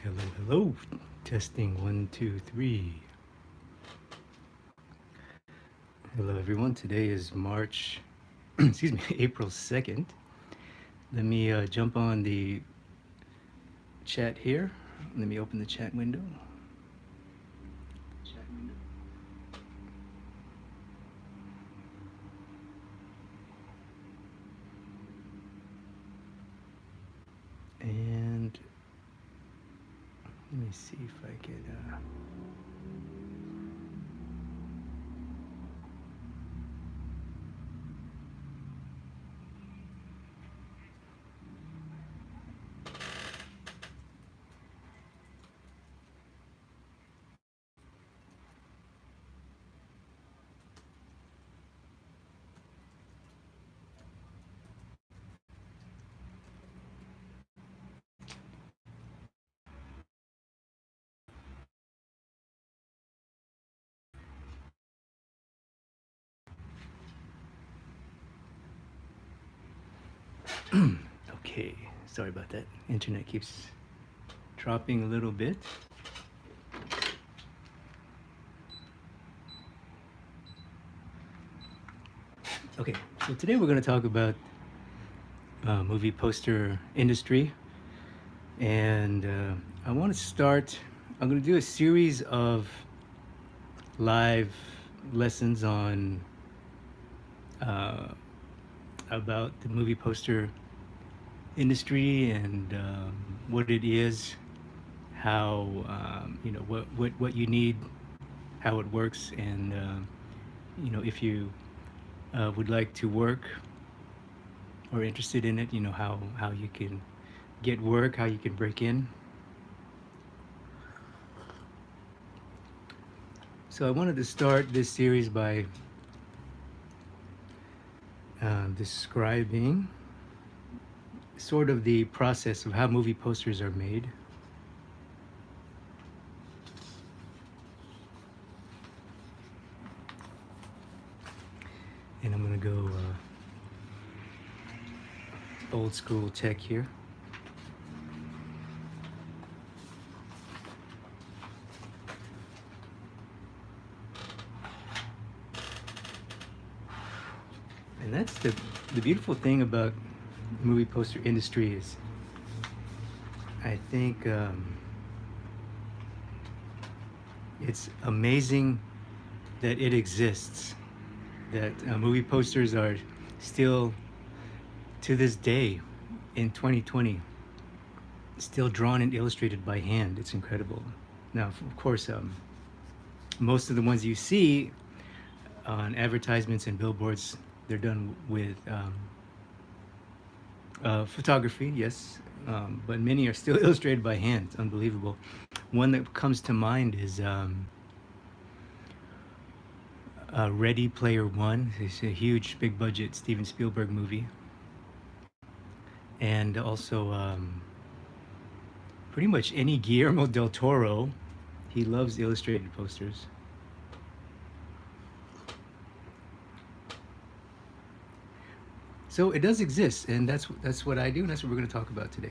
Hello, hello. Testing one, two, three. Hello, everyone. Today is March, excuse me, April 2nd. Let me jump on the chat here. Let me open the chat window. And let me see if I could. Okay, sorry about that. Internet keeps dropping a little bit. Okay, so today we're going to talk about movie poster industry, and I want to start. I'm going to do a series of live lessons on uh, about the movie poster industry and what it is, how what you need, how it works, and if you would like to work or interested in it, how you can get work, how you can break in. So I wanted to start this series by describing sort of the process of how movie posters are made. And I'm going to go old school tech here. And that's the beautiful thing about the movie poster industry is I think it's amazing that it exists, that movie posters are still, to this day, in 2020, still drawn and illustrated by hand. It's incredible. Now, of course, most of the ones you see on advertisements and billboards, they're done with photography, yes, but many are still illustrated by hand. It's unbelievable. One that comes to mind is Ready Player One. It's a huge, big budget Steven Spielberg movie. And also, pretty much any Guillermo del Toro, he loves illustrated posters. So it does exist, and that's what I do, and that's what we're going to talk about today.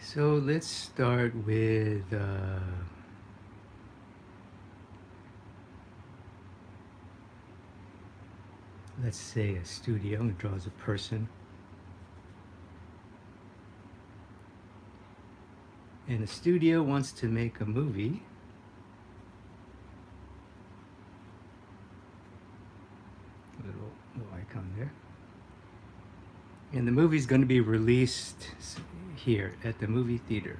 So let's start with let's say a studio. It draws a person, and a studio wants to make a movie. Little icon there. And the movie's going to be released here at the movie theater,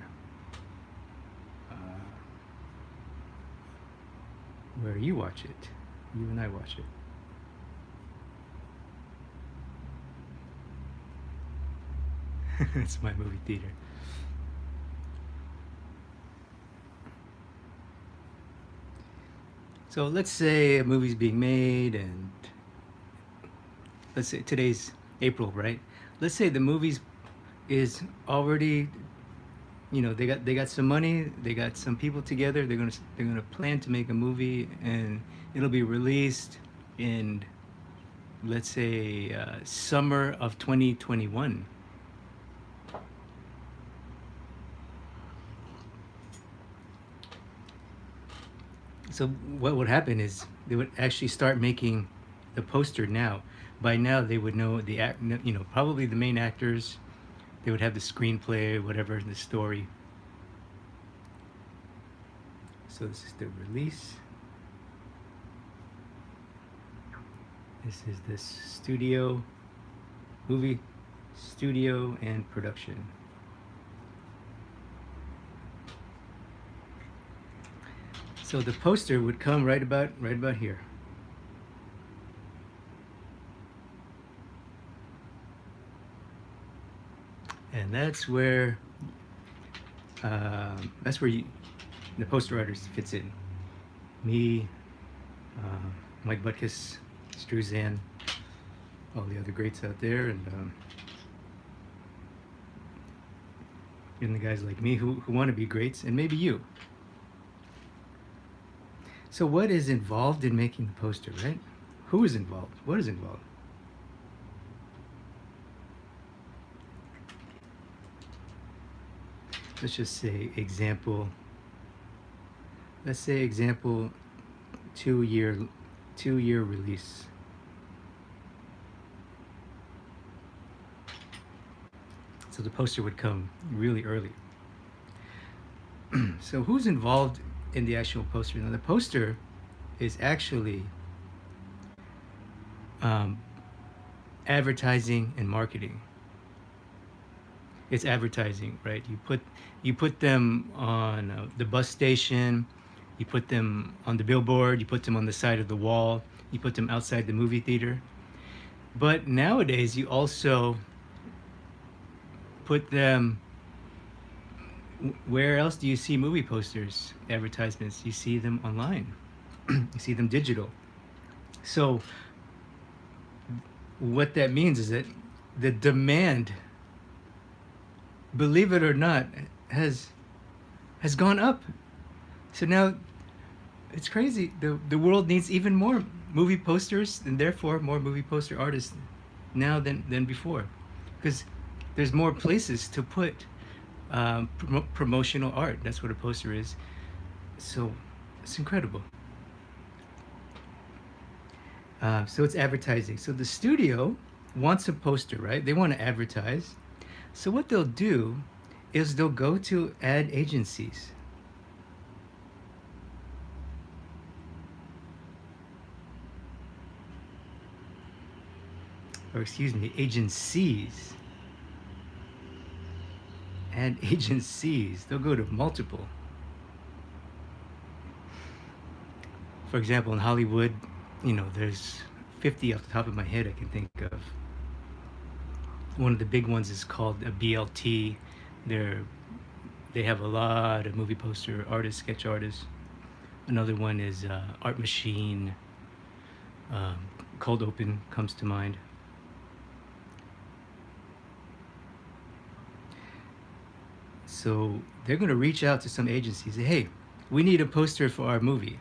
where you watch it. You and I watch it. It's my movie theater. So let's say a movie's being made, and let's say today's April, right? Let's say the movie's is already, they got some money, they got some people together, they're gonna plan to make a movie, and it'll be released in, let's say, summer of 2021. So what would happen is they would actually start making the poster now. By now, they would know probably the main actors. They would have the screenplay, whatever the story. So this is the release. This is this studio, movie studio and production. So the poster would come right about here. And that's where the poster artist fits in. Me, Mike Butkus, Struzan, all the other greats out there, and the guys like me who want to be greats, and maybe you. So what is involved in making the poster, right? Who is involved? What is involved? Let's just say example. Let's say example 2-year release. So the poster would come really early. So who's involved in the actual poster? Now the poster is actually advertising and marketing. It's advertising, right? You put them on the bus station, you put them on the billboard, you put them on the side of the wall, you put them outside the movie theater. But nowadays, you also put them. Where else do you see movie posters, advertisements? You see them online. You see them digital. So what that means is that the demand, believe it or not, has gone up. So now it's crazy. The world needs even more movie posters, and therefore more movie poster artists now than before, because there's more places to put promotional art. That's what a poster is. So it's incredible. So it's advertising. So the studio wants a poster, right? They want to advertise. So what they'll do is they'll go to ad agencies. Or excuse me, agencies. Ad agencies. They'll go to multiple. For example, in Hollywood, there's 50 off the top of my head I can think of. One of the big ones is called a BLT. They have a lot of movie poster artists, sketch artists. Another one is Art Machine. Cold Open comes to mind. So they're going to reach out to some agencies. Say, hey, we need a poster for our movie.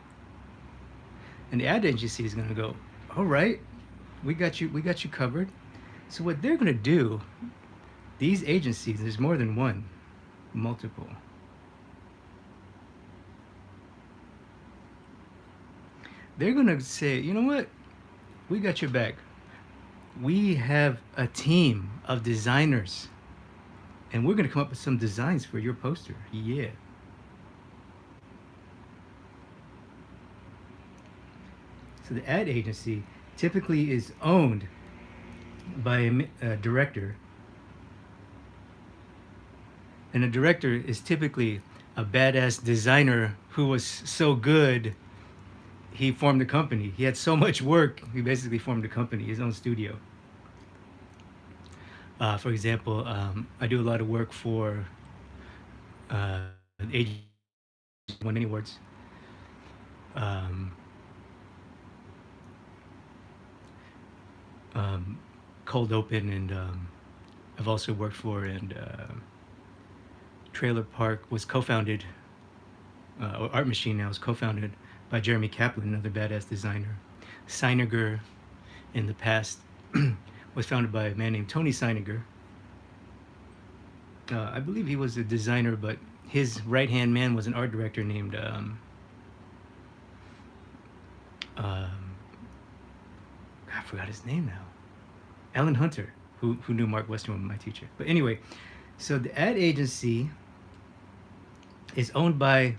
And the ad agency is going to go, all right, we got you covered. So what they're going to do, these agencies, there's more than one, multiple. They're going to say, you know what? We got your back. We have a team of designers, and we're going to come up with some designs for your poster. Yeah. So the ad agency typically is owned by a director. And a director is typically a badass designer who was so good, he formed a company. He had so much work, he basically formed a company, his own studio. For example, I do a lot of work for an agency, won many awards. Cold Open, and I've also worked for, and Trailer Park was co-founded, or Art Machine now is co-founded by Jeremy Kaplan, another badass designer. Seiniger in the past was founded by a man named Tony Seiniger. I believe he was a designer, but his right-hand man was an art director named I forgot his name now. Alan Hunter, who knew Mark Westerman, my teacher. But anyway, so the ad agency is owned by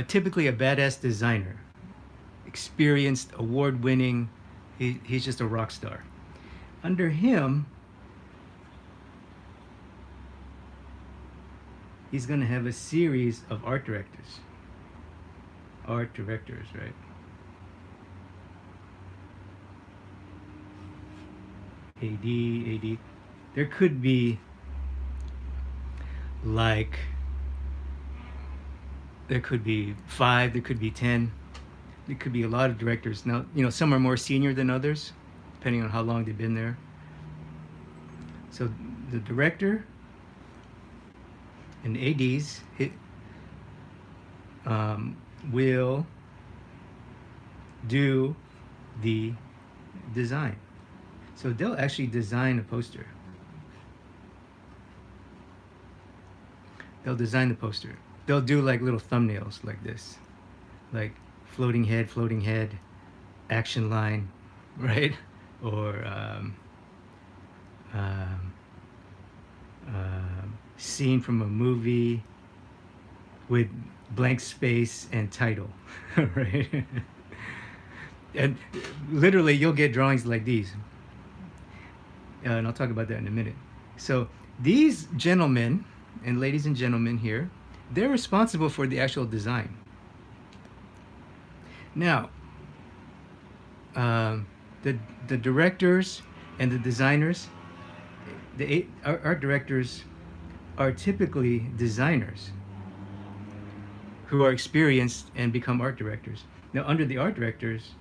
typically a badass designer, experienced, award-winning. He's just a rock star. Under him, he's going to have a series of art directors. Art directors, right? AD. There could be like, there could be 5, there could be 10. There could be a lot of directors. Now, you know, some are more senior than others, depending on how long they've been there. So the director and ADs will do the design. So they'll actually design a poster. They'll design the poster. They'll do like little thumbnails like this, like floating head, action line, right? Or scene from a movie with blank space and title, right? And literally you'll get drawings like these. And I'll talk about that in a minute. So these gentlemen and ladies and gentlemen here, they're responsible for the actual design. Now, the directors and the designers, the art directors are typically designers who are experienced and become art directors. Now, under the art directors,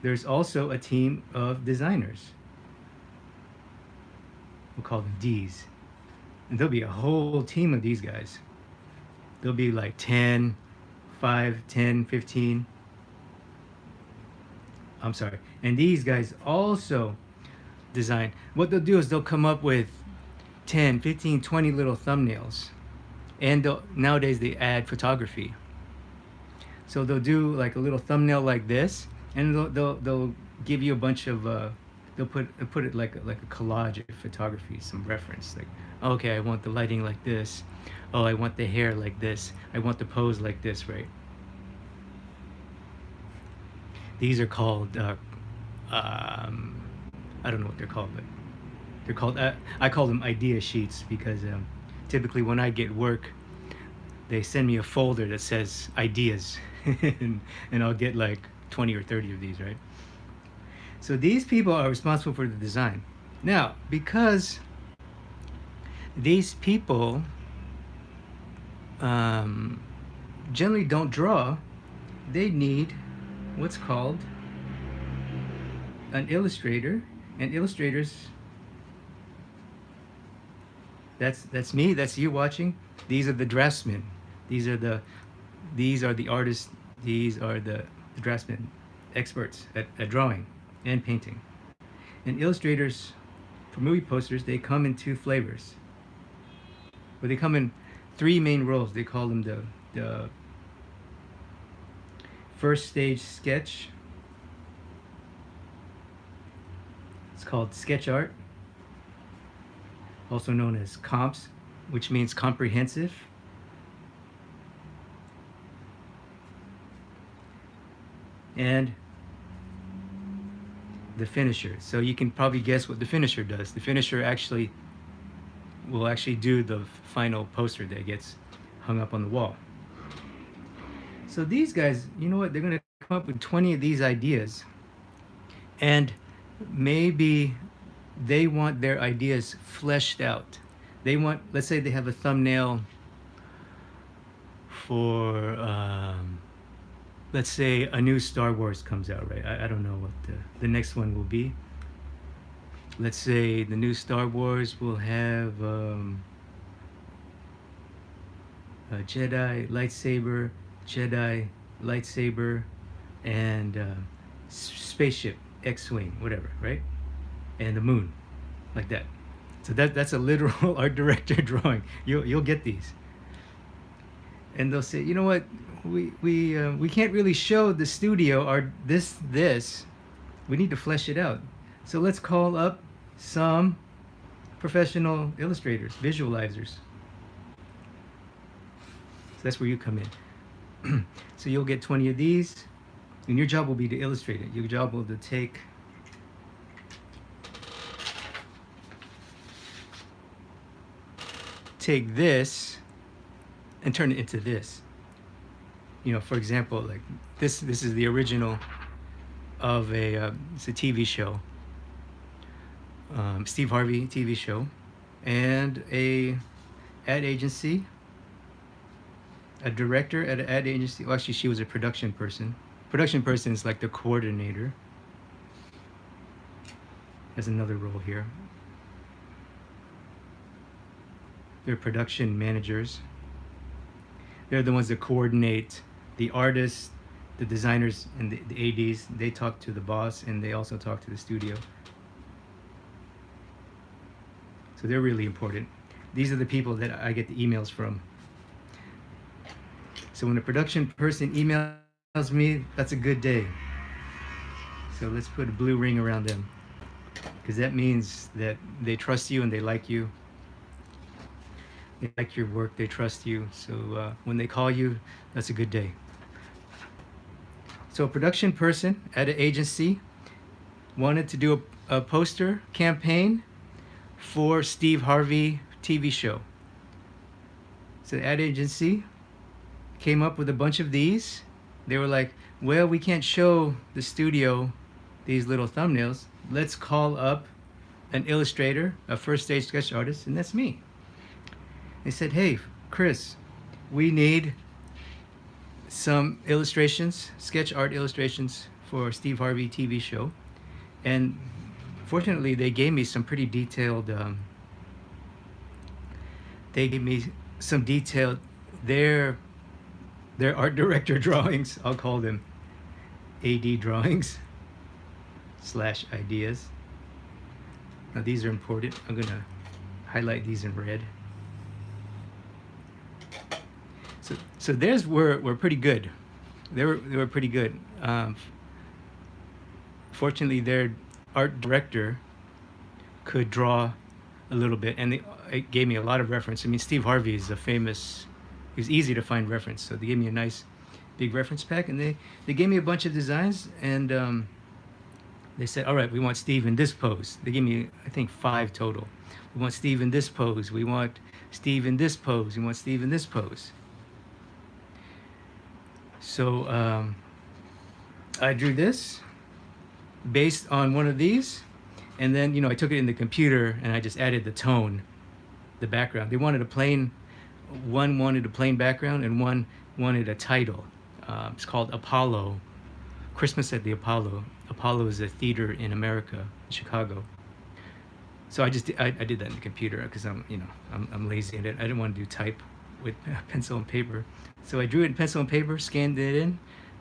there's also a team of designers. We'll call them Ds. And there'll be a whole team of these guys. There'll be like 10, 5, 10, 15. I'm sorry. And these guys also design. What they'll do is they'll come up with 10, 15, 20 little thumbnails. And nowadays they add photography. So they'll do like a little thumbnail like this, and they'll give you a bunch of they'll put it like a collage of photography, some reference, like, okay, I want the lighting like this. Oh, I want the hair like this. I want the pose like this, right? These are called I don't know what they're called, but they're called I call them idea sheets, because typically when I get work, they send me a folder that says ideas, and I'll get like 20 or 30 of these, right? So these people are responsible for the design. Now, because these people generally don't draw, they need what's called an illustrator. And illustrators, that's me, that's you watching. These are the draftsmen. These are the artists. These are the draftsmen, experts at drawing and painting. And illustrators for movie posters, they come in 2 flavors. But they come in 3 main roles. They call them the first stage sketch. It's called sketch art, also known as comps, which means comprehensive. And the finisher. So you can probably guess what the finisher does. The finisher will actually do the final poster that gets hung up on the wall. So these guys, you know what? They're going to come up with 20 of these ideas, and maybe they want their ideas fleshed out. They want, let's say they have a thumbnail for let's say a new Star Wars comes out, right? I don't know what the next one will be. let's say the new Star Wars will have a Jedi lightsaber, and spaceship, X-wing, whatever, right? And the moon, like that. So that's a literal art director drawing. You'll get these, and they'll say, you know what, we can't really show the studio our this. We need to flesh it out. So let's call up some professional illustrators, visualizers. So that's where you come in. So you'll get 20 of these, and your job will be to illustrate it. Your job will to take this and turn it into this. You know, for example, like this is the original of it's a TV show, Steve Harvey TV show, and a ad agency, a director at an ad agency. Well, actually, she was a production person. Production person is like the coordinator. Has another role here. They're production managers. They're the ones that coordinate the artists, the designers, and the ADs. They talk to the boss, and they also talk to the studio. So they're really important. These are the people that I get the emails from. So when a production person emails me, that's a good day. So let's put a blue ring around them, because that means that they trust you and they like you. They like your work, they trust you. So when they call you, that's a good day. So a production person at an agency wanted to do a poster campaign for Steve Harvey TV show. So the ad agency came up with a bunch of these. They were like, well, we can't show the studio these little thumbnails. Let's call up an illustrator, a first stage sketch artist, and that's me. They said, hey, Chris, we need some illustrations, sketch art illustrations for Steve Harvey TV show. And fortunately, they gave me some pretty detailed, their art director drawings. I'll call them AD drawings / ideas. Now these are important. I'm gonna highlight these in red. So theirs were pretty good. They were pretty good. Fortunately, their art director could draw a little bit, and it gave me a lot of reference. I mean, Steve Harvey is he's easy to find reference. So they gave me a nice big reference pack, and they gave me a bunch of designs, and they said, all right, we want Steve in this pose. They gave me, I think, 5 total. We want Steve in this pose. We want Steve in this pose. We want Steve in this pose. So I drew this based on one of these, and then, you know, I took it in the computer and I just added the tone, the background. They wanted one wanted a plain background, and one wanted a title. It's called Apollo, Christmas at the Apollo. Apollo is a theater in America, in Chicago. So I did that in the computer because I'm lazy and I didn't want to do type with pencil and paper. So I drew it in pencil and paper, scanned it in,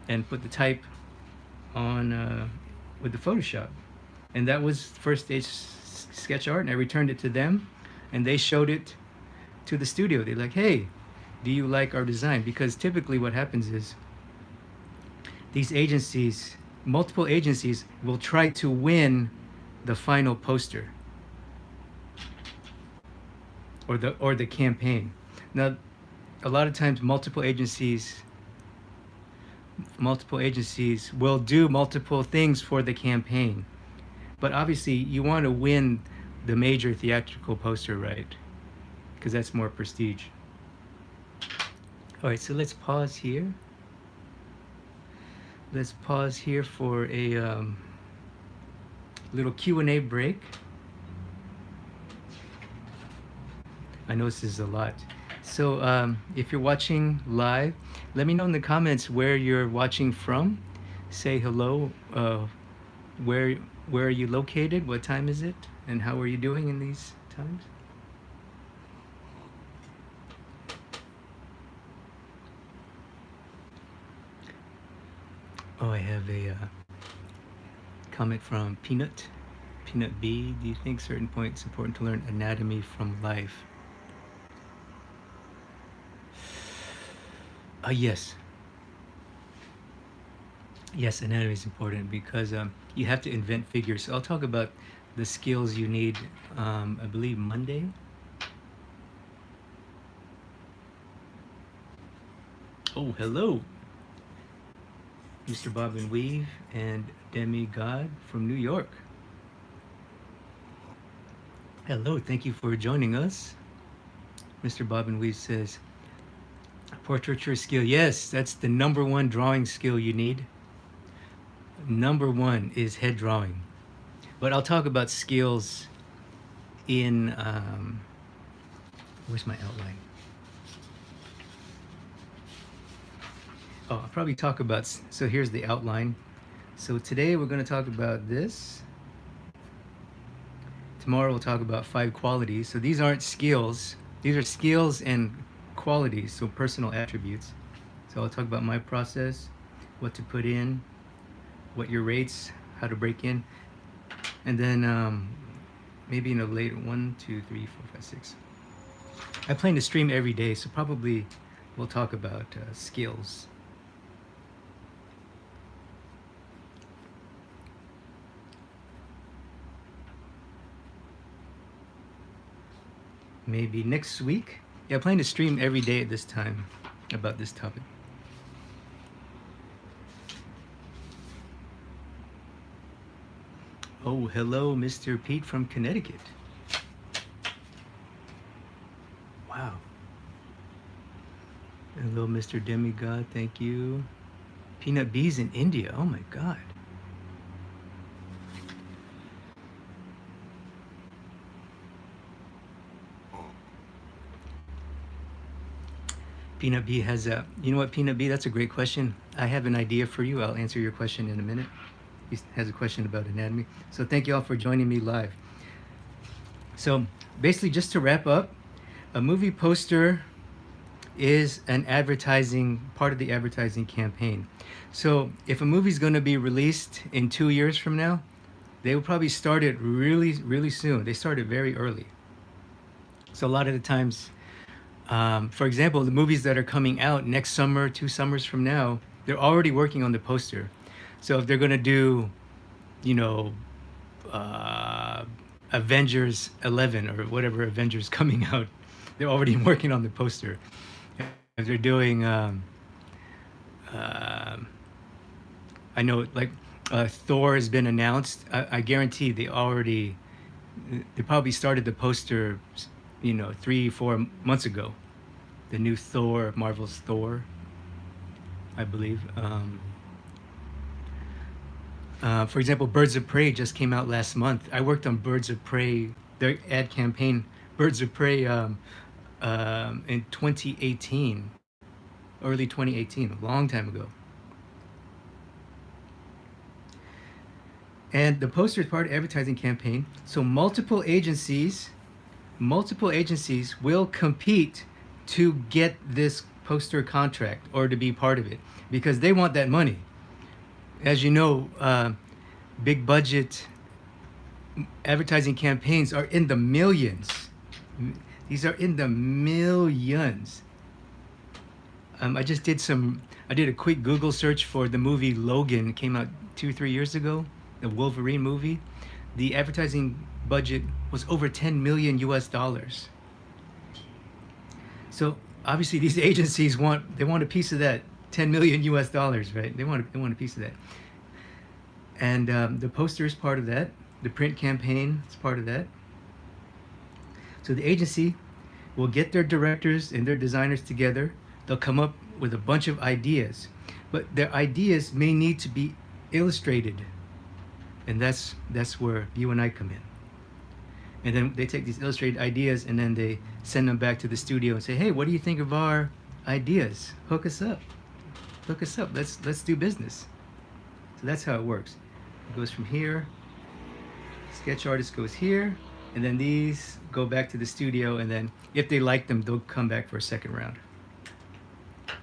and put the type on with the Photoshop. And that was first stage sketch art, and I returned it to them, and they showed it to the studio. They're like, hey, do you like our design? Because typically what happens is these agencies, multiple agencies, will try to win the final poster or the campaign. Now, a lot of times multiple agencies will do multiple things for the campaign, but obviously you want to win the major theatrical poster, right? Because that's more prestige. All right, so let's pause here. Let's pause here for a little Q&A break. I know this is a lot. So if you're watching live, let me know in the comments where you're watching from. Say hello, where where are you located? What time is it? And how are you doing in these times? Oh, I have a comment from Peanut. Peanut B, do you think certain points important to learn anatomy from life? Yes. Yes, anatomy is important because you have to invent figures. So I'll talk about the skills you need, I believe, Monday. Oh, hello, Mr. Bob and Weave and Demi God from New York. Hello, thank you for joining us. Mr. Bob and Weave says, portraiture skill. Yes, that's the number one drawing skill you need. Number one is head drawing. But I'll talk about skills in, where's my outline? Oh, I'll probably talk about, so here's the outline. So today we're going to talk about this. Tomorrow we'll talk about 5 qualities. So these aren't skills. These are skills and qualities, so personal attributes. So I'll talk about my process, what to put in, what your rates, how to break in. And then maybe in a later 1, 2, 3, 4, 5, 6. I plan to stream every day, so probably we'll talk about skills. Maybe next week. Yeah, I plan to stream every day at this time about this topic. Oh, hello, Mr. Pete from Connecticut. Wow. Hello, Mr. Demigod. Thank you. Peanut Bees in India. Oh my God. Peanut Bee has a, you know what, Peanut Bee, that's a great question. I have an idea for you. I'll answer your question in a minute. He has a question about anatomy. So thank you all for joining me live. So basically, just to wrap up, a movie poster is an advertising, part of the advertising campaign. So if a movie's going to be released in 2 years from now, they will probably start it really, really soon. They start it very early. So a lot of the times, for example, the movies that are coming out next summer, 2 summers from now, they're already working on the poster. So if they're going to do, you know, Avengers 11 or whatever Avengers coming out, they're already working on the poster. If they're doing, I know, like Thor has been announced. I guarantee they probably started the poster, you know, 3-4 months ago. The new Thor, Marvel's Thor, I believe. For example, Birds of Prey just came out last month. I worked on Birds of Prey, their ad campaign, Birds of Prey, in 2018, early 2018, a long time ago. And the poster is part of advertising campaign. So multiple agencies will compete to get this poster contract or to be part of it because they want that money. As you know, big budget advertising campaigns are in the millions. These are in the millions. I did a quick Google search for the movie Logan. It came out 2-3 years ago, the Wolverine movie. The advertising budget was over 10 million US dollars. So obviously these agencies want a piece of that 10 million US dollars, right? They want a piece of that. And the poster is part of that. The print campaign is part of that. So the agency will get their directors and their designers together. They'll come up with a bunch of ideas, but their ideas may need to be illustrated. And that's where you and I come in. And then they take these illustrated ideas and then they send them back to the studio and say, hey, what do you think of our ideas? Hook us up. Let's do business. So that's how it works. It goes from here Sketch artist goes here, and then these go back to the studio, and then if they like them, they'll come back for a second round. So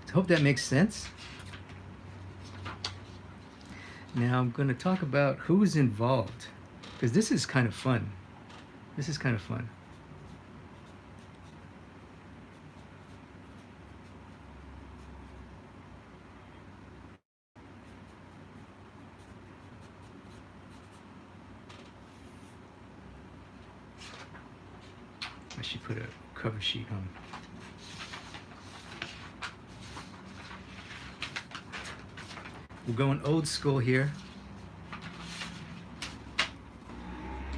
I hope that makes sense. Now I'm going to talk about who's involved, because this is kind of fun. This is kind of fun. I should put a cover sheet on. We're going old school here.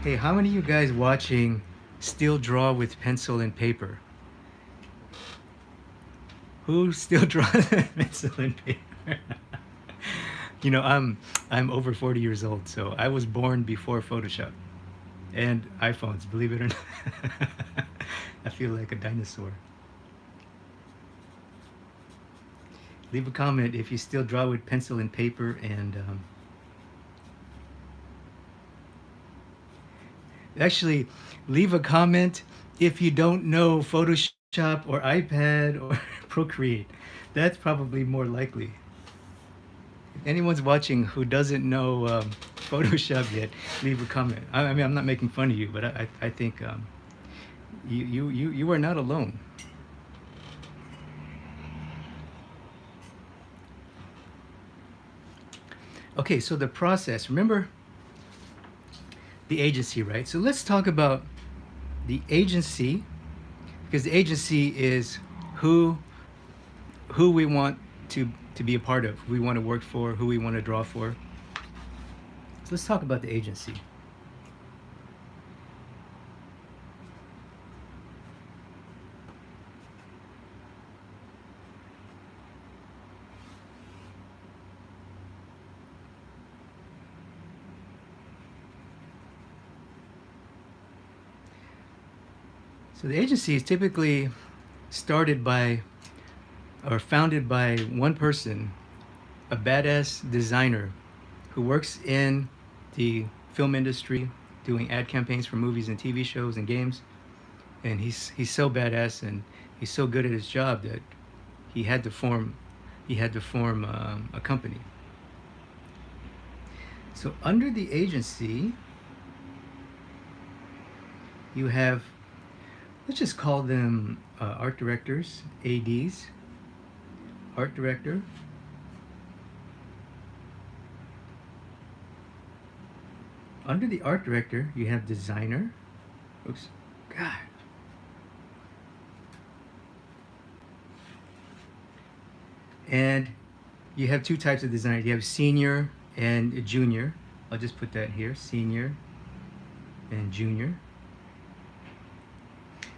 Hey, how many of you guys watching still draw with pencil and paper? Who still draws with pencil and paper? You know, I'm over 40 years old, so I was born before Photoshop and iPhones, believe it or not. I feel like a dinosaur. Leave a comment if you still draw with pencil and paper, and actually leave a comment if you don't know Photoshop or iPad or Procreate. That's probably more likely. If anyone's watching who doesn't know Photoshop yet, leave a comment. I mean, I'm not making fun of you, but I think you are not alone. Okay, so the process, remember the agency, right? So let's talk about the agency, because the agency is who we want to be a part of, who we want to work for, who we want to draw for. So let's talk about the agency. So the agency is typically started by or founded by one person, a badass designer who works in the film industry doing ad campaigns for movies and TV shows and games. And he's so badass and he's so good at his job that he had to form a company. So under the agency, you have, let's just call them art directors, ADs, art director. Under the art director, you have designer. Oops, God. And you have two types of designers. You have senior and junior. I'll just put that here, senior and junior.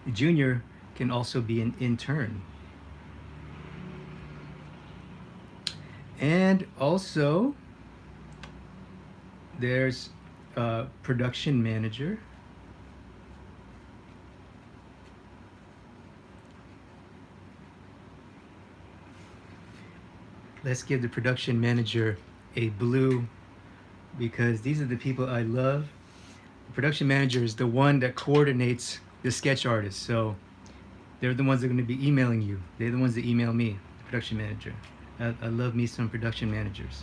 The junior can also be an intern. And also, there's a production manager. Let's give the production manager a blue, because these are the people I love. The production manager is the one that coordinates the sketch artists. So they're the ones that are going to be emailing you. They're the ones that email me, the production manager. I love me some production managers.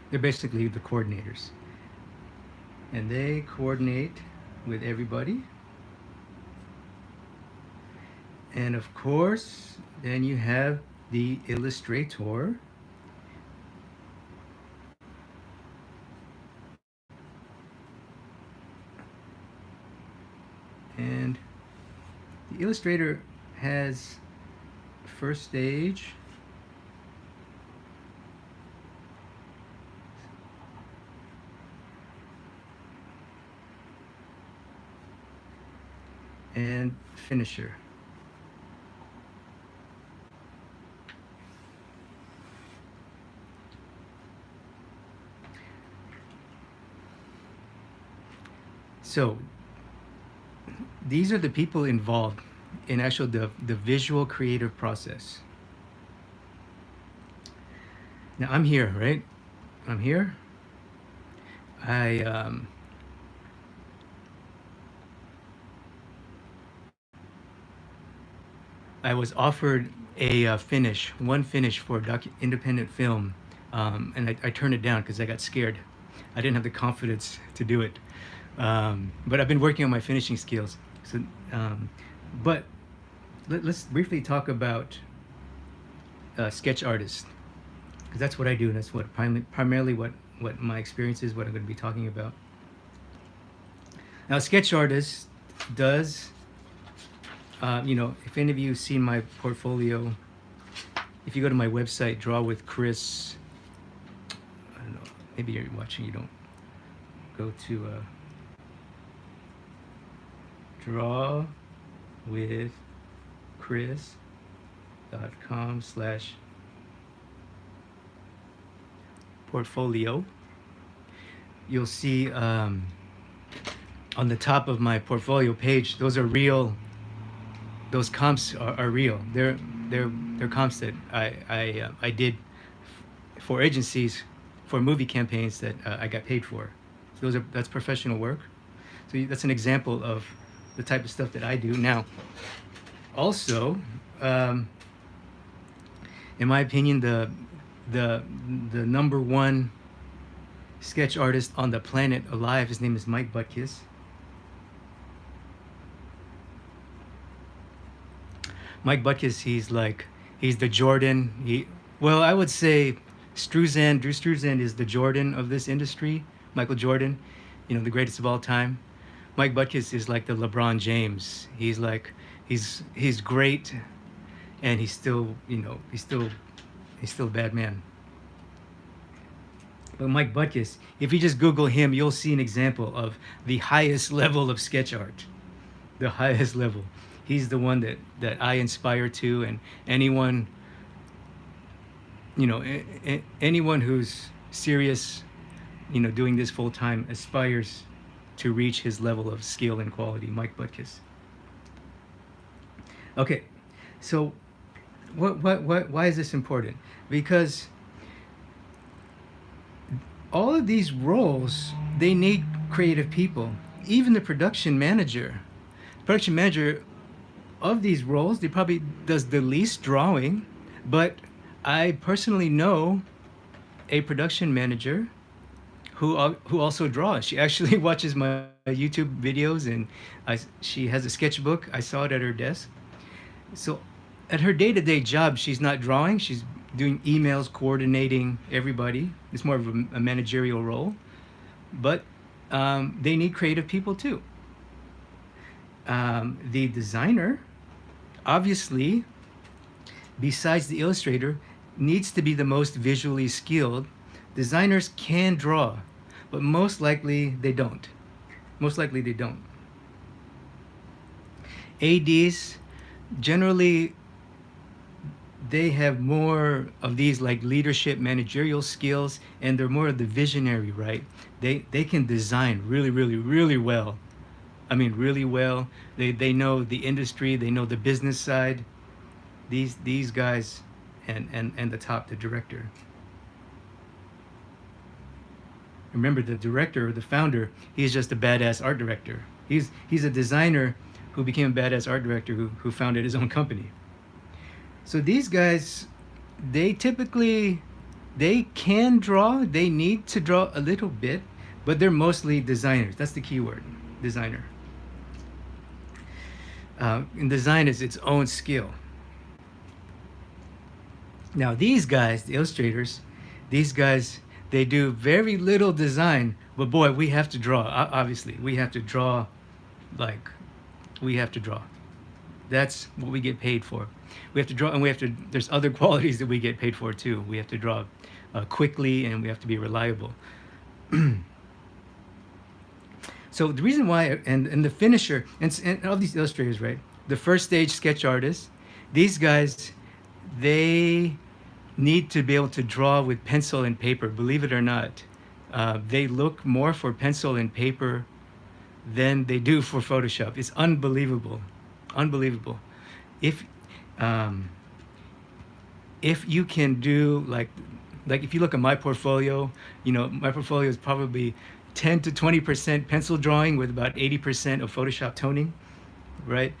They're basically the coordinators. And they coordinate with everybody. And of course, then you have the illustrator. And the illustrator has first stage, and finisher. So these are the people involved in actual the visual creative process. Now I'm here, right? I'm here. I I was offered a one finish for a independent film, and I turned it down because I got scared. I didn't have the confidence to do it. But I've been working on my finishing skills. So, but let's briefly talk about sketch artists, because that's what I do, and that's what primarily what my experience is, what I'm going to be talking about. Now, sketch artist does, if any of you have seen my portfolio, if you go to my website, Draw with Chris, I don't know, maybe you're watching, you don't go to drawwithchris.com/portfolio. You'll see on the top of my portfolio page, those are real. Those comps are real. They're comps that I did for agencies, for movie campaigns that I got paid for. So that's professional work. So that's an example of the type of stuff that I do. Now, also, in my opinion, the number one sketch artist on the planet alive, his name is Mike Butkus. Mike Butkus, he's the Jordan. Well, I would say Drew Struzan is the Jordan of this industry. Michael Jordan, the greatest of all time. Mike Butkus is like the LeBron James. He's great, and he's still a bad man. But Mike Butkus, if you just Google him, you'll see an example of the highest level of sketch art. The highest level. He's the one that I inspire to, and anyone, anyone who's serious, doing this full time aspires to reach his level of skill and quality. Mike Butkus. Okay, so why is this important? Because all of these roles, they need creative people. Even the production manager of these roles, they probably does the least drawing, but I personally know a production manager who also draws. She actually watches my YouTube videos, and she has a sketchbook. I saw it at her desk. So at her day-to-day job, she's not drawing. She's doing emails, coordinating everybody. It's more of a managerial role, but they need creative people too. The designer, obviously, besides the illustrator, needs to be the most visually skilled. Designers can draw, but most likely they don't. ADs, generally, they have more of these like leadership, managerial skills, and they're more of the visionary, right? They can design really, really, really well. I mean, really well. They know the industry, they know the business side. These guys, and the director. Remember, the director, the founder, he's just a badass art director. He's a designer who became a badass art director who founded his own company. So these guys, they can draw. They need to draw a little bit, but they're mostly designers. That's the key word, designer. And design is its own skill. Now these guys, the illustrators, these guys, they do very little design, but boy, we have to draw. Obviously, we have to draw, That's what we get paid for. We have to draw, and there's other qualities that we get paid for too. We have to draw quickly, and we have to be reliable. So the reason why, and the finisher, and all these illustrators, right? The first stage sketch artists, these guys, they need to be able to draw with pencil and paper, believe it or not. They look more for pencil and paper than they do for Photoshop. It's unbelievable. If you can do like if you look at my portfolio, my portfolio is probably 10 to 20% pencil drawing with about 80% of Photoshop toning, right?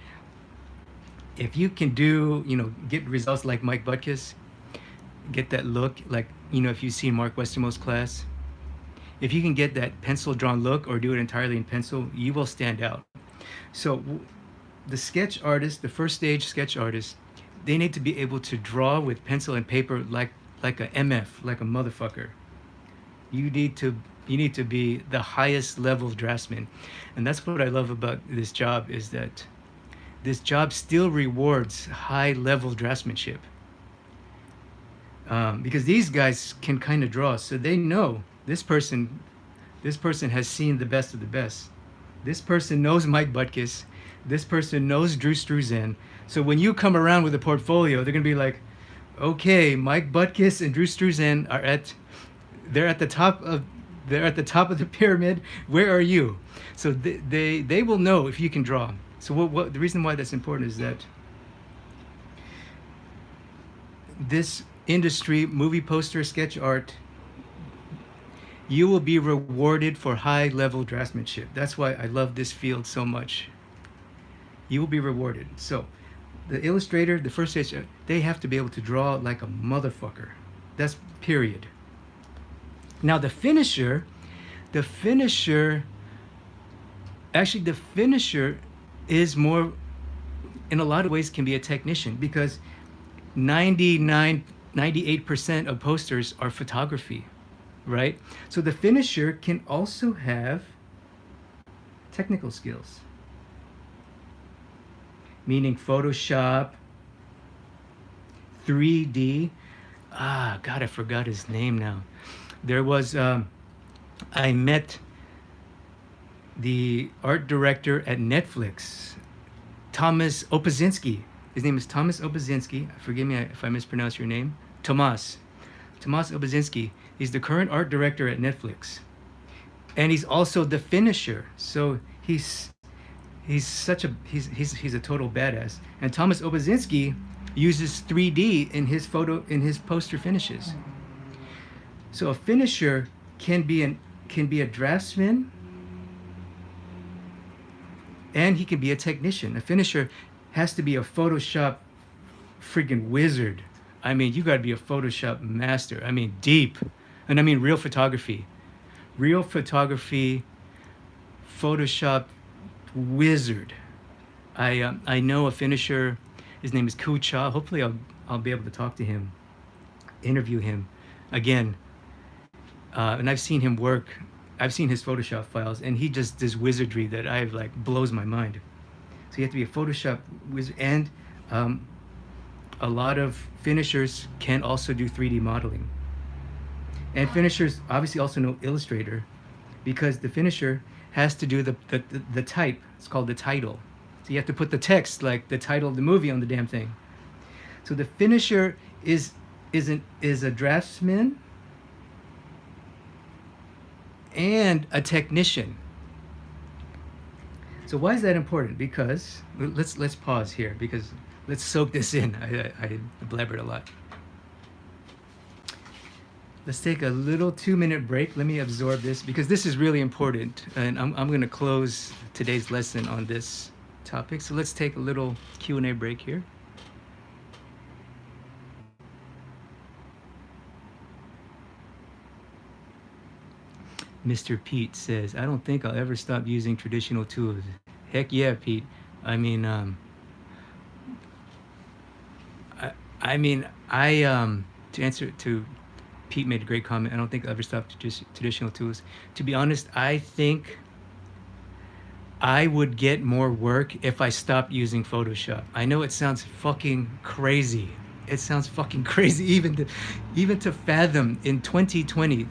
If you can do, get results like Mike Butkus, get that look like, if you see Mark Westermo's class, if you can get that pencil drawn look or do it entirely in pencil, you will stand out. So the sketch artist, the first stage sketch artist, they need to be able to draw with pencil and paper like a MF, like a motherfucker. You need to be the highest level draftsman. And that's what I love about this job, is that this job still rewards high level draftsmanship. Because these guys can kind of draw, so they know this person has seen the best of the best. This person knows Mike Butkus. This person knows Drew Struzan. So when you come around with a portfolio, they're gonna be like, okay, Mike Butkus and Drew Struzan they're at the top of the pyramid. Where are you? So they will know if you can draw. So what the reason why that's important is that this industry, movie poster, sketch art, you will be rewarded for high level draftsmanship. That's why I love this field so much. You will be rewarded. So the illustrator, the first stage, they have to be able to draw like a motherfucker. That's period. Now the finisher is more, in a lot of ways, can be a technician, because 98% of posters are photography, right? So the finisher can also have technical skills, meaning Photoshop, 3D. God, I forgot his name now. There was, I met the art director at Netflix, Thomas Opazinski. His name is Thomas Opazinski. Forgive me if I mispronounce your name. Tomas Opazinski. He's the current art director at Netflix, and he's also the finisher. So he's a total badass. And Thomas Opazinski uses 3D in his poster finishes. So a finisher can be a draftsman, and he can be a technician. A finisher has to be a Photoshop freaking wizard. I mean, you got to be a Photoshop master. I mean, deep, and I mean real photography, Photoshop wizard. I know a finisher. His name is Ku Cha. Hopefully, I'll be able to talk to him, interview him again. And I've seen him work. I've seen his Photoshop files, and he just does wizardry that blows my mind. So you have to be a Photoshop wizard, and a lot of finishers can also do 3D modeling. And finishers obviously also know Illustrator, because the finisher has to do the type. It's called the title. So you have to put the text, like the title of the movie, on the damn thing. So the finisher is a draftsman and a technician. So why is that important? Because let's pause here, because let's soak this in. I blabbered a lot. Let's take a little 2-minute break. Let me absorb this, because this is really important, and I'm going to close today's lesson on this topic. So let's take a little Q&A break here. Mr. Pete says, I don't think I'll ever stop using traditional tools. Heck yeah, Pete. I mean, to answer to Pete made a great comment. I don't think I'll ever stop traditional tools. To be honest, I think I would get more work if I stopped using Photoshop. I know it sounds fucking crazy. It sounds fucking crazy even to fathom in 2020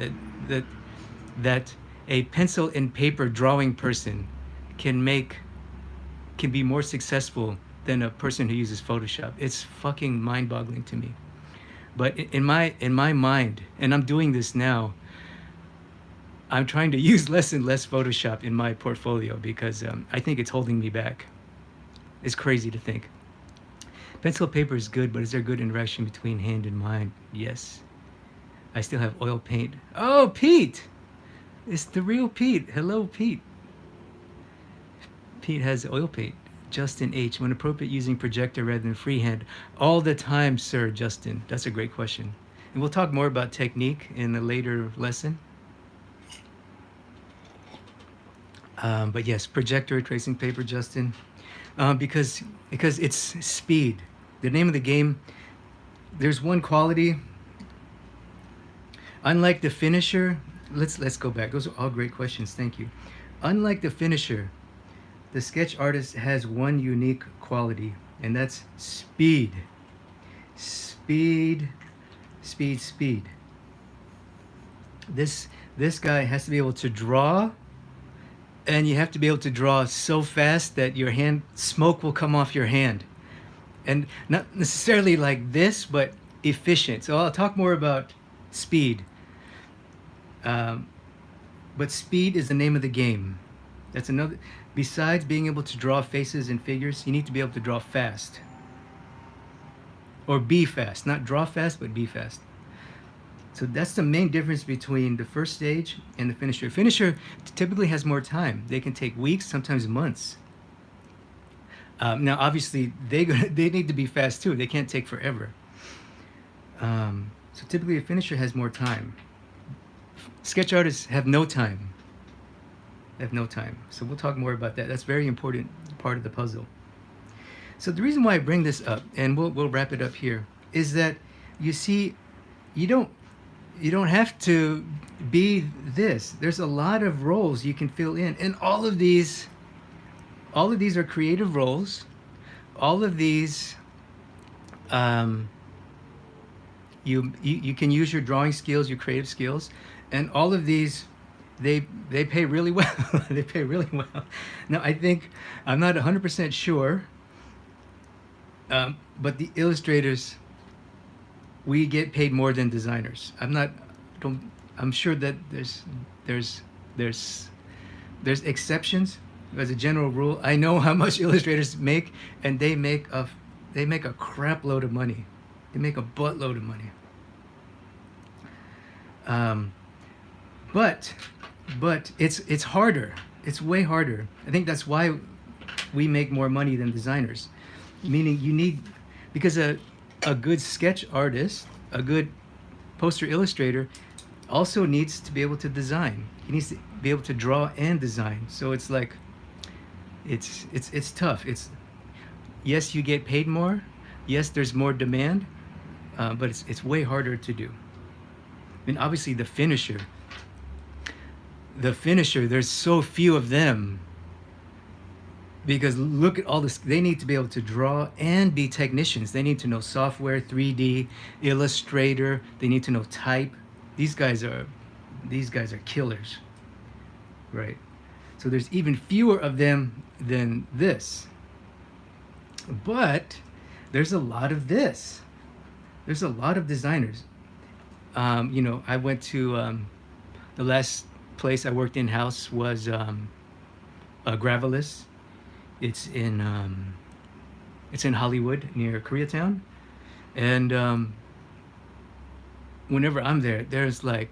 that a pencil and paper drawing person can be more successful than a person who uses Photoshop. It's fucking mind-boggling to me. But in my mind, and I'm doing this now, I'm trying to use less and less Photoshop in my portfolio, because I think it's holding me back. It's crazy to think. Pencil paper is good, but is there good interaction between hand and mind? Yes. I still have oil paint. Oh, Pete! It's the real Pete. Hello, Pete. Pete has oil paint. Justin H. When appropriate, using projector rather than freehand. All the time, sir, Justin. That's a great question. And we'll talk more about technique in a later lesson. But yes, projector tracing paper, Justin. Because it's speed. The name of the game. There's one quality. Unlike the finisher, let's go back. Those are all great questions. Thank you. Unlike the finisher, the sketch artist has one unique quality, and that's speed. Speed, speed, speed. This guy has to be able to draw, and you have to be able to draw so fast that your hand smoke will come off your hand. And not necessarily like this, but efficient. So I'll talk more about speed. But speed is the name of the game. That's another. Besides being able to draw faces and figures, you need to be able to draw fast. Or be fast. Not draw fast, but be fast. So that's the main difference between the first stage and the finisher. Finisher typically has more time. They can take weeks, sometimes months. Now, obviously, they need to be fast too. They can't take forever. So typically, a finisher has more time. Sketch artists have no time. They have no time. So we'll talk more about that. That's a very important part of the puzzle. So the reason why I bring this up, and we'll wrap it up here, is that you see, you don't have to be this. There's a lot of roles you can fill in, and all of these are creative roles. All of these, you can use your drawing skills, your creative skills, and all of these, they pay really well. They pay really well. Now I think, I'm not 100% sure, but the illustrators, we get paid more than designers. I'm sure that there's exceptions. As a general rule, I know how much illustrators make, and they make a crap load of money. They make a buttload of money. But it's harder. It's way harder. I think that's why we make more money than designers. Meaning because a good sketch artist, a good poster illustrator, also needs to be able to design. He needs to be able to draw and design. So it's like, it's tough. Yes, you get paid more. Yes, there's more demand, but it's way harder to do. I mean, obviously the finisher, there's so few of them, because look at all this. They need to be able to draw and be technicians. They need to know software, 3D, Illustrator. They need to know type. These guys are killers, right? So there's even fewer of them than this. But there's a lot of this. There's a lot of designers. I went to the last place I worked in-house was Gravelis. It's in Hollywood near Koreatown, and whenever I'm there, there's like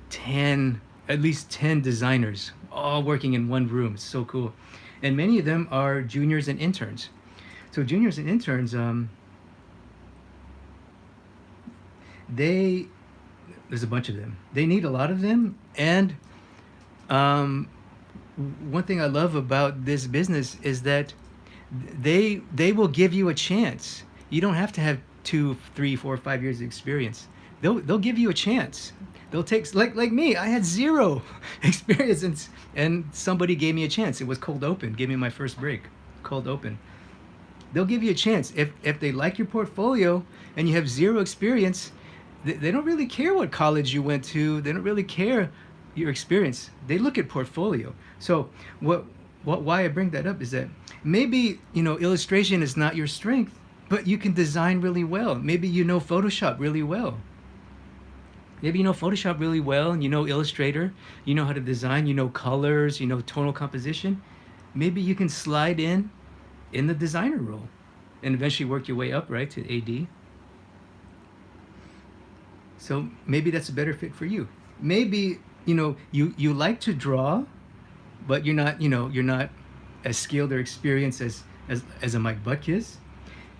at least 10 designers all working in one room. It's so cool, and many of them are juniors and interns. So juniors and interns, there's a bunch of them. They need a lot of them, and one thing I love about this business is that they will give you a chance. You don't have to have 2, 3, 4, 5 years of experience. They'll give you a chance. They'll take, like me. I had 0 experience, and somebody gave me a chance. It was cold open. Gave me my first break. Cold open. They'll give you a chance if they like your portfolio and you have 0 experience. They don't really care what college you went to. They don't really care your experience. They look at portfolio. So why I bring that up is that maybe, illustration is not your strength, but you can design really well. Maybe you know Photoshop really well. Maybe you know Photoshop really well, and you know Illustrator. You know how to design. You know colors. You know tonal composition. Maybe you can slide in the designer role and eventually work your way up, right, to AD. So maybe that's a better fit for you. Maybe you like to draw, but you're not as skilled or experienced as a Mike Butkus,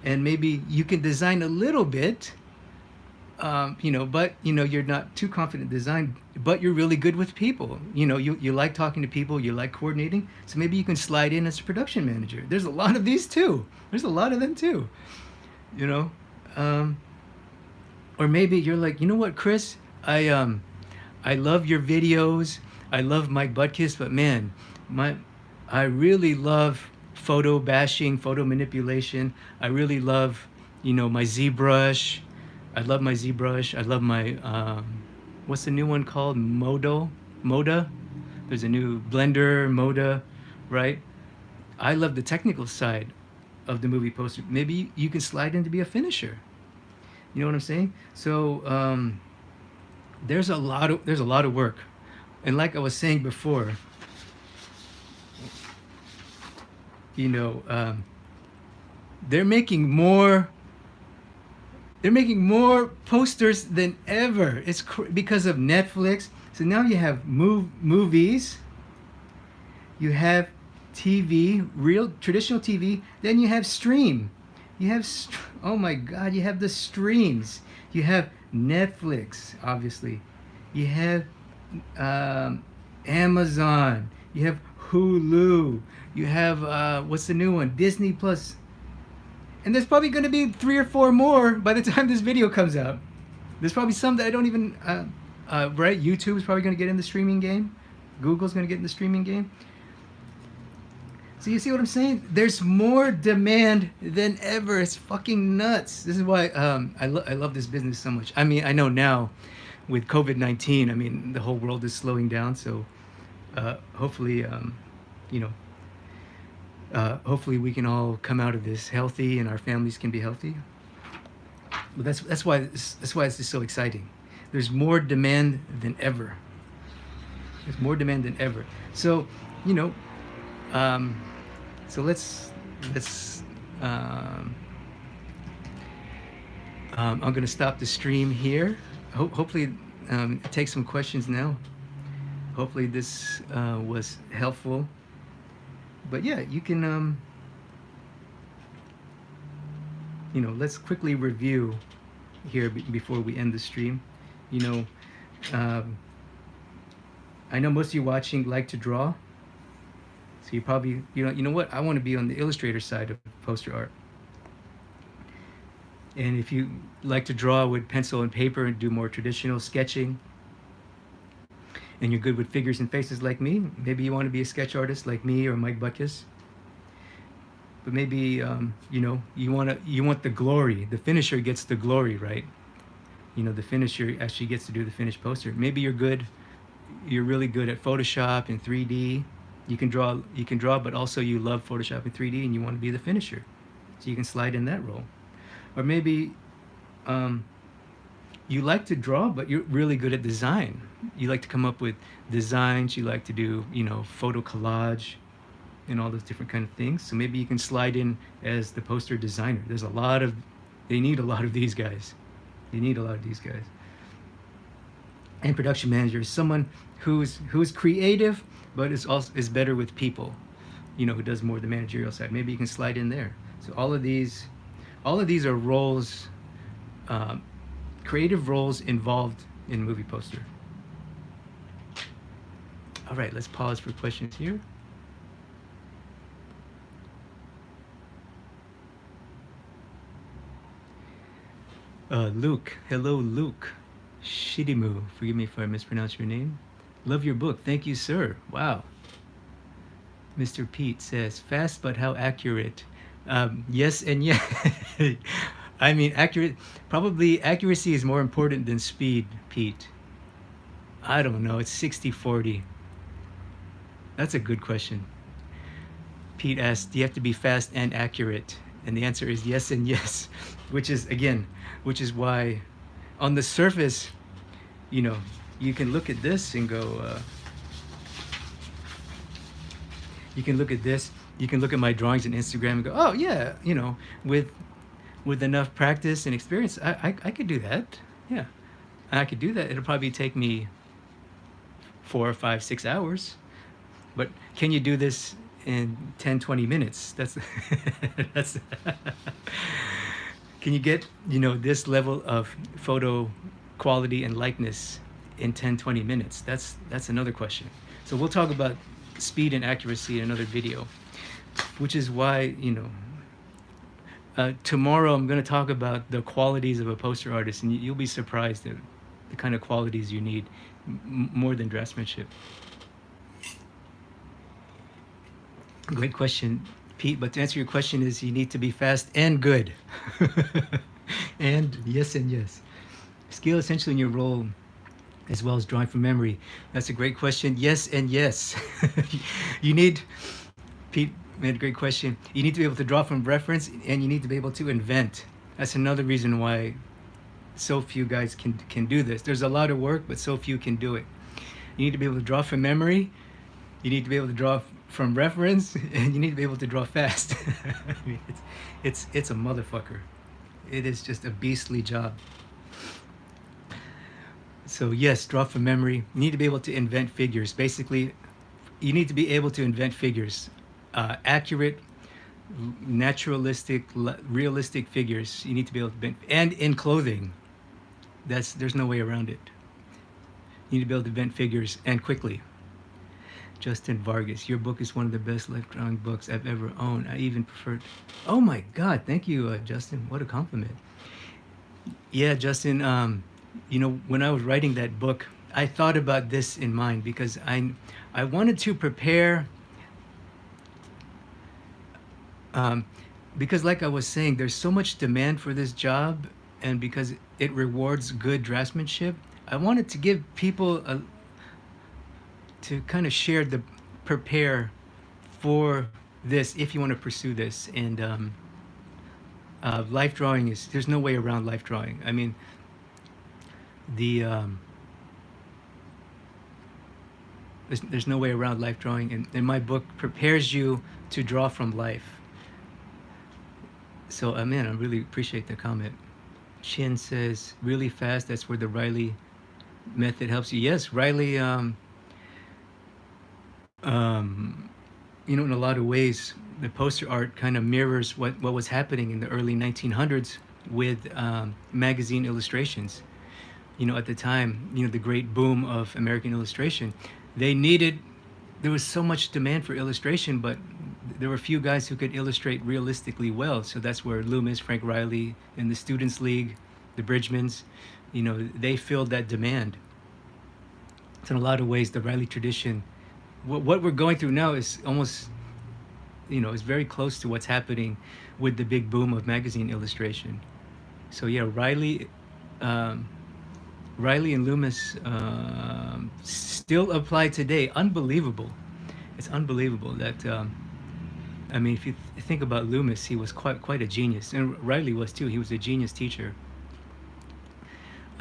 and maybe you can design a little bit, but you're not too confident in design, but you're really good with people. You like talking to people, you like coordinating, so maybe you can slide in as a production manager. There's a lot of these too. There's a lot of them too. You know, um, or maybe you're like, you know what, Chris, I love your videos. I love Mike Butkus, but man, my I really love photo bashing, photo manipulation. I really love, my ZBrush. I love my ZBrush. I love my what's the new one called? Moda. There's a new Blender, Moda, right? I love the technical side of the movie poster. Maybe you can slide in to be a finisher. You know what I'm saying? So there's a lot of work, and like I was saying before, you know, they're making more. They're making more posters than ever. Because of Netflix. So now you have movies, you have TV, real traditional TV, then you have stream. Oh my God, you have the streams. You have Netflix, obviously. You have Amazon. You have Hulu. You have what's the new one? Disney Plus. And there's probably going to be 3 or 4 more by the time this video comes out. There's probably some that I don't even right. YouTube's probably going to get in the streaming game. Google's going to get in the streaming game. So you see what I'm saying? There's more demand than ever. It's fucking nuts. This is why I love this business so much. I mean, I know now with COVID-19, I mean, the whole world is slowing down. So hopefully, you know, hopefully we can all come out of this healthy and our families can be healthy. But that's why it's just so exciting. There's more demand than ever. There's more demand than ever. So, you know, so let's I'm going to stop the stream here. Hopefully, take some questions now. Hopefully this was helpful. But yeah, you can, you know, let's quickly review here before we end the stream. You know, I know most of you watching like to draw. So you probably, you know what? I want to be on the illustrator side of poster art. And if you like to draw with pencil and paper and do more traditional sketching, and you're good with figures and faces like me, maybe you want to be a sketch artist like me or Mike Butkus. But maybe you know, you want the glory. The finisher gets the glory, right? You know, the finisher actually gets to do the finished poster. Maybe you're really good at Photoshop and 3D. You can draw, but also you love Photoshop and 3D, and you want to be the finisher, so you can slide in that role. Or maybe you like to draw, but you're really good at design. You like to come up with designs. You like to do, you know, photo collage and all those different kind of things. So maybe you can slide in as the poster designer. They need a lot of these guys. They need a lot of these guys. And production manager is someone who's creative, but is better with people. You know, who does more the managerial side. Maybe you can slide in there. So all of these are roles, creative roles involved in movie poster. All right, let's pause for questions here. Luke, hello Luke. Shidimu, forgive me if I mispronounce your name. Love your book, thank you, sir. Wow. Mr. Pete says, fast but how accurate? Yes and yeah. I mean, probably accuracy is more important than speed, Pete. I don't know, it's 60-40. That's a good question. Pete asked, do you have to be fast and accurate? And the answer is yes and yes, which is why on the surface, you know, you can look at this and go, you can look at my drawings on Instagram and go, oh yeah, you know, with enough practice and experience, I could do that. Yeah, I could do that. It'll probably take me 4 or 5, 6 hours. But can you do this in 10, 20 minutes? That's that's can you get, this level of photo quality and likeness in 10, 20 minutes? That's another question. So we'll talk about speed and accuracy in another video, which is why, tomorrow I'm going to talk about the qualities of a poster artist, and you'll be surprised at the kind of qualities you need more than draftsmanship. Great question, Pete. But to answer your question is you need to be fast and good. And yes. Skill essentially in your role as well as drawing from memory. That's a great question. Yes and yes. You need, Pete made a great question. You need to be able to draw from reference, and you need to be able to invent. That's another reason why so few guys can do this. There's a lot of work, but so few can do it. You need to be able to draw from memory. You need to be able to draw from reference, and you need to be able to draw fast. I mean, it's a motherfucker. It is just a beastly job. So yes, draw from memory. You need to be able to invent figures. Basically, you need to be able to invent figures, accurate, naturalistic, realistic figures. You need to be able to invent, and in clothing. There's no way around it. You need to be able to invent figures and quickly. Justin Vargas, your book is one of the best life drawing books I've ever owned. I even prefer. Oh my God, thank you, Justin. What a compliment. Yeah, Justin. When I was writing that book, I thought about this in mind because I wanted to prepare. Because, like I was saying, there's so much demand for this job, and because it rewards good draftsmanship, I wanted to give people to kind of prepare for this if you want to pursue this. And life drawing there's no way around life drawing. I mean, there's no way around life drawing, and my book prepares you to draw from life. So, man, I really appreciate the comment. Chin says, really fast, that's where the Riley method helps you. Yes, Riley, in a lot of ways, the poster art kind of mirrors what was happening in the early 1900s with magazine illustrations. At the time, the great boom of American illustration, there was so much demand for illustration, but there were few guys who could illustrate realistically well. So that's where Loomis, Frank Riley, and the Students League, the Bridgmans, they filled that demand. So in a lot of ways, the Riley tradition, what we're going through now is almost, is very close to what's happening with the big boom of magazine illustration. So yeah, Riley and Loomis still apply today. Unbelievable. It's unbelievable that, if you think about Loomis, he was quite a genius, and Riley was too. He was a genius teacher.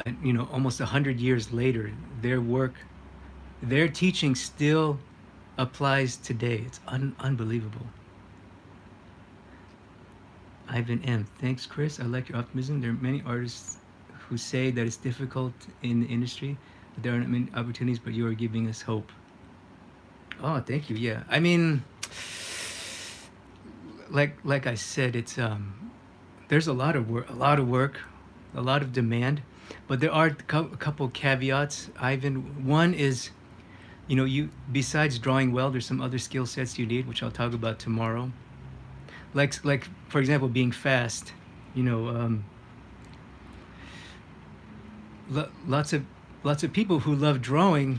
And, almost 100 years later, their teaching still applies today. It's unbelievable. Ivan M. Thanks, Chris. I like your optimism. There are many artists who say that it's difficult in the industry, that there aren't many opportunities, but you are giving us hope. Oh, thank you. Yeah, I mean, like I said, it's there's a lot of work, a lot of demand, but there are a couple caveats, Ivan. One is, you besides drawing well, there's some other skill sets you need, which I'll talk about tomorrow. Like for example, being fast. Lots of people who love drawing,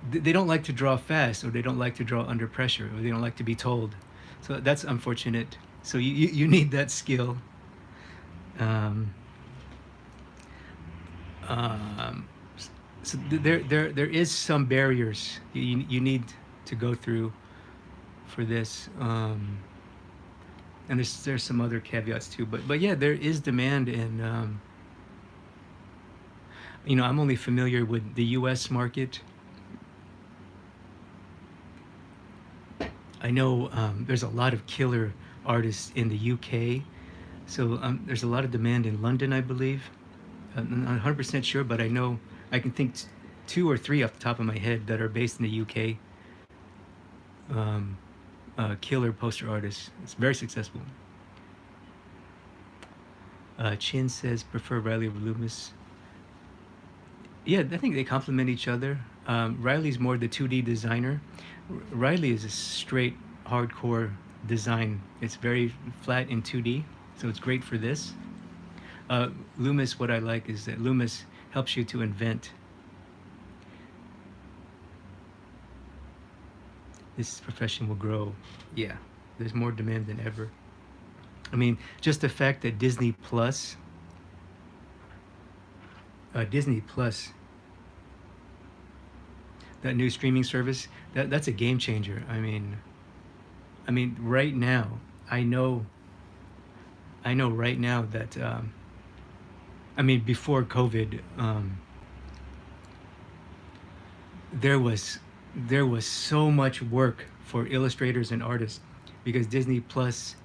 they don't like to draw fast, or they don't like to draw under pressure, or they don't like to be told. So that's unfortunate. So you need that skill. So there is some barriers you need to go through for this. And there's some other caveats too, but yeah, there is demand, and I'm only familiar with the U.S. market. I know there's a lot of killer artists in the UK, so there's a lot of demand in London, I believe. I'm not 100% sure, but I know I can think two or three off the top of my head that are based in the UK. Killer poster artists. It's very successful. Chin says prefer Riley over Loomis. Yeah, I think they complement each other. Riley's more the 2D designer. Riley is a straight hardcore design. It's very flat in 2D, so it's great for this. Loomis, what I like is that Loomis helps you to invent. This profession will grow. Yeah, there's more demand than ever. I mean, just the fact that Disney Plus, that new streaming service, that's a game changer. I mean, right now, I know right now that, I mean, before COVID, there was so much work for illustrators and artists because Disney Plus,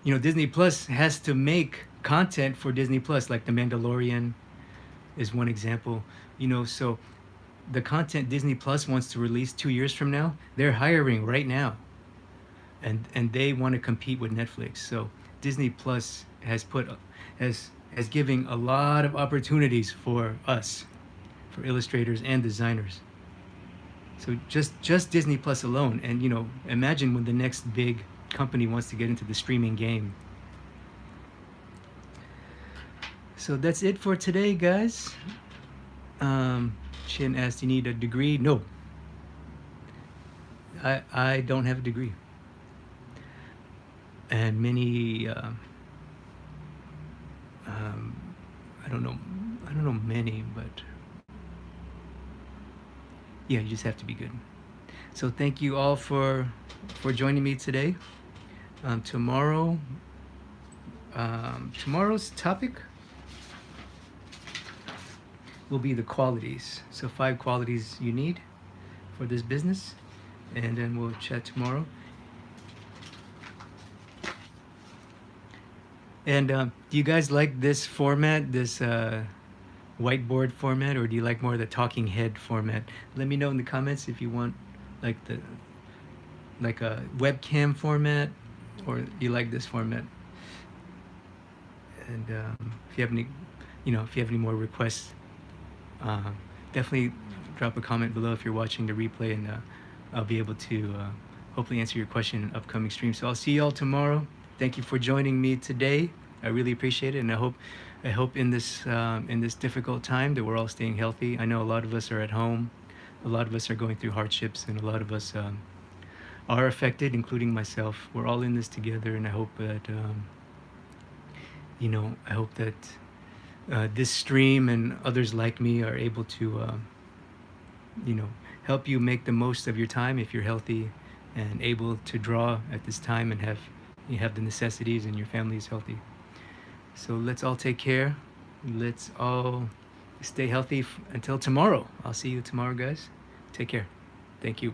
you know, Disney Plus has to make content for Disney Plus, like The Mandalorian is one example. You know, so the content Disney Plus wants to release 2 years from now, they're hiring right now, and they want to compete with Netflix. So Disney Plus has giving a lot of opportunities for us, for illustrators and designers. So just Disney Plus alone, and you know, imagine when the next big company wants to get into the streaming game. So that's it for today, guys. Shin asked, "You need a degree?" No, I don't have a degree, and many I don't know many, but yeah, you just have to be good. So thank you all for joining me today. Tomorrow's topic will be the qualities. So 5 qualities you need for this business, and then we'll chat tomorrow. And do you guys like this format, this whiteboard format, or do you like more of the talking head format? Let me know in the comments if you want like a webcam format, or you like this format. And if you have any, you know, if you have any more requests, definitely drop a comment below if you're watching the replay, and I'll be able to hopefully answer your question in upcoming streams. So I'll see you all tomorrow. Thank you for joining me today. I really appreciate it, and I hope in this difficult time that we're all staying healthy. I know a lot of us are at home, a lot of us are going through hardships, and a lot of us are affected, including myself. We're all in this together, and I hope that you know, I hope that this stream and others like me are able to you know, help you make the most of your time if you're healthy and able to draw at this time, and you have the necessities, and your family is healthy. So let's all take care. Let's all stay healthy until tomorrow. I'll see you tomorrow, guys. Take care. Thank you.